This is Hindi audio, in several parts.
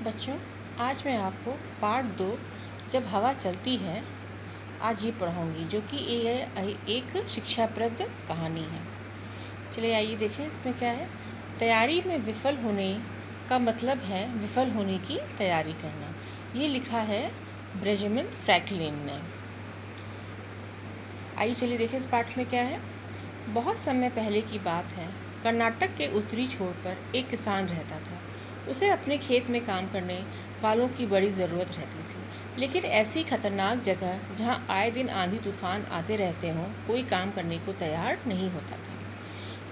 बच्चों, आज मैं आपको पार्ट 2 जब हवा चलती है आज ये पढ़ाऊँगी, जो कि ये एक शिक्षाप्रद कहानी है। चलिए आइए देखें इसमें क्या है। तैयारी में विफल होने का मतलब है विफल होने की तैयारी करना। ये लिखा है बेंजामिन फ्रैंकलिन ने। आइए चलिए देखें इस पाठ में क्या है। बहुत समय पहले की बात है। कर्नाटक के उत्तरी छोर पर एक किसान रहता था। उसे अपने खेत में काम करने वालों की बड़ी ज़रूरत रहती थी, लेकिन ऐसी खतरनाक जगह जहां आए दिन आंधी तूफान आते रहते हों, कोई काम करने को तैयार नहीं होता था।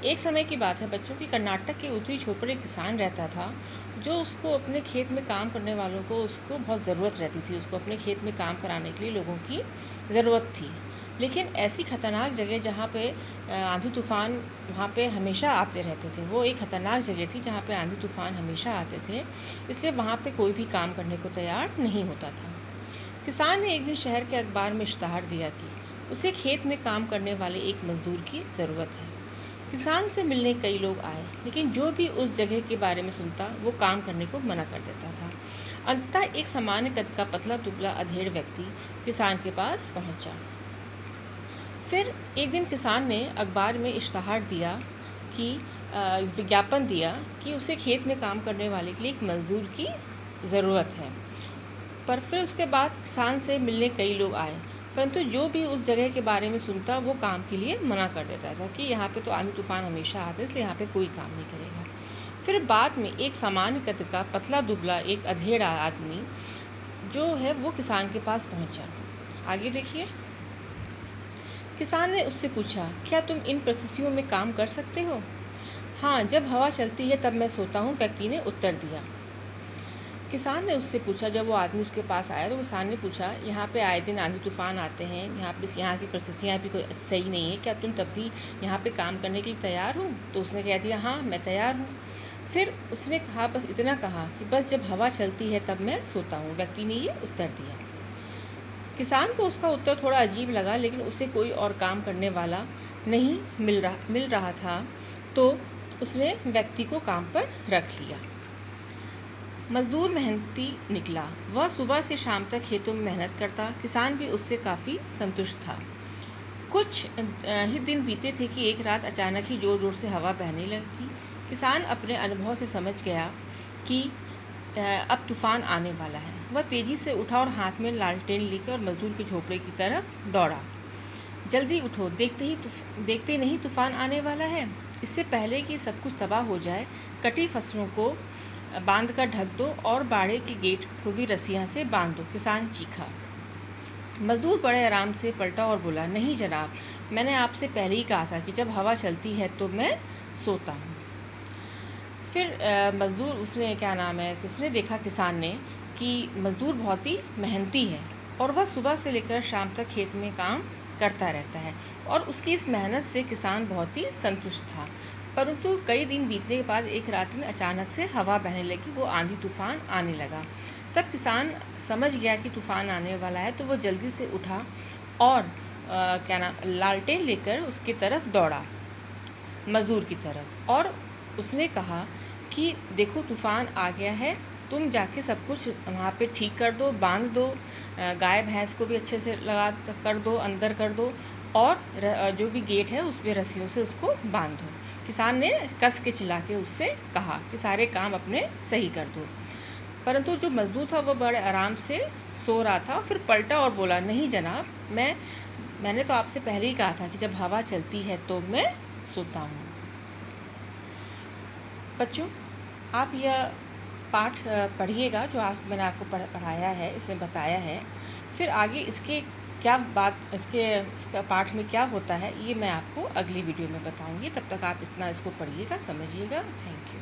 एक समय की बात है बच्चों की, कर्नाटक के उत्तरी छोर पर एक किसान रहता था, जो उसको अपने खेत में काम करने वालों को उसको बहुत ज़रूरत रहती थी। उसको अपने खेत में काम कराने के लिए लोगों की ज़रूरत थी, लेकिन ऐसी खतरनाक जगह जहाँ पे आंधी तूफ़ान वहाँ पे हमेशा आते रहते थे। वो एक खतरनाक जगह थी जहाँ पे आंधी तूफ़ान हमेशा आते थे, इसलिए वहाँ पे कोई भी काम करने को तैयार नहीं होता था। किसान ने एक दिन शहर के अखबार में इश्तहार दिया कि उसे खेत में काम करने वाले एक मज़दूर की ज़रूरत है। किसान से मिलने कई लोग आए, लेकिन जो भी उस जगह के बारे में सुनता वो काम करने को मना कर देता था। अंततः एक सामान्य कद का पतला दुबला अधेड़ व्यक्ति किसान के पास पहुंचा। फिर एक दिन किसान ने अखबार में इश्तहार दिया कि विज्ञापन दिया कि उसे खेत में काम करने वाले के लिए एक मज़दूर की ज़रूरत है। पर फिर उसके बाद किसान से मिलने कई लोग आए, परंतु जो भी उस जगह के बारे में सुनता वो काम के लिए मना कर देता था कि यहाँ पे तो आंधी तूफान हमेशा आता है, इसलिए यहाँ पे कोई काम नहीं करेगा। फिर बाद में एक सामान्य कद का पतला दुबला एक अधेड़ आदमी जो है वो किसान के पास पहुँचा। आगे देखिए। किसान ने उससे पूछा, क्या तुम इन परिस्थितियों में काम कर सकते हो? हाँ, जब हवा चलती है तब मैं सोता हूँ, व्यक्ति ने उत्तर दिया। किसान ने उससे पूछा, जब वो आदमी उसके पास आया तो किसान ने पूछा, यहाँ पे आए दिन आंधी तूफान आते हैं, यहाँ की परिस्थितियाँ भी कोई सही नहीं है, क्या तुम तब भी यहाँ पे काम करने के लिए तैयार हो? तो उसने कह दिया, हाँ मैं तैयार हूँ। फिर उसने कहा, बस इतना कहा कि बस जब हवा चलती है तब मैं सोता हूँ, व्यक्ति ने ये उत्तर दिया। किसान को उसका उत्तर थोड़ा अजीब लगा, लेकिन उसे कोई और काम करने वाला नहीं मिल रहा था, तो उसने व्यक्ति को काम पर रख लिया। मज़दूर मेहनती निकला। वह सुबह से शाम तक खेतों में मेहनत करता। किसान भी उससे काफ़ी संतुष्ट था। कुछ ही दिन बीते थे कि एक रात अचानक ही ज़ोर ज़ोर से हवा बहने लगी। किसान अपने अनुभव से समझ गया कि अब तूफ़ान आने वाला है। वह तेज़ी से उठा और हाथ में लालटेन लेकर मज़दूर के झोपड़े की तरफ दौड़ा। जल्दी उठो, देखते नहीं तूफ़ान आने वाला है। इससे पहले कि सब कुछ तबाह हो जाए, कटी फसलों को बांध कर ढक दो और बाड़े के गेट को भी रस्सियाँ से बांध दो, किसान चीखा। मज़दूर बड़े आराम से पलटा और बोला, नहीं जनाब, मैंने आपसे पहले ही कहा था कि जब हवा चलती है तो मैं सोता हूँ। फिर मज़दूर किसने देखा किसान ने कि मज़दूर बहुत ही मेहनती है और वह सुबह से लेकर शाम तक खेत में काम करता रहता है, और उसकी इस मेहनत से किसान बहुत ही संतुष्ट था। परंतु कई दिन बीतने के बाद एक रात में अचानक से हवा बहने लगी, वो आंधी तूफ़ान आने लगा। तब किसान समझ गया कि तूफ़ान आने वाला है, तो वो जल्दी से उठा और लालटेन लेकर उसकी तरफ दौड़ा, मज़दूर की तरफ, और उसने कहा कि देखो तूफ़ान आ गया है, तुम जाके सब कुछ वहाँ पे ठीक कर दो, बांध दो, गाय भैंस को भी अच्छे से लगा कर दो, अंदर कर दो, और जो भी गेट है उस पर रस्सियों से उसको बांध दो। किसान ने कस के चिल्ला के उससे कहा कि सारे काम अपने सही कर दो। परंतु जो मज़दूर था वो बड़े आराम से सो रहा था। फिर पलटा और बोला, नहीं जनाब, मैंने तो आपसे पहले ही कहा था कि जब हवा चलती है तो मैं सोता हूँ। बच्चों, आप यह पाठ पढ़िएगा जो मैंने आपको पढ़ाया है, इसमें बताया है। फिर आगे इसका पाठ में क्या होता है ये मैं आपको अगली वीडियो में बताऊंगी। तब तक आप इसको पढ़िएगा, समझिएगा। Thank you.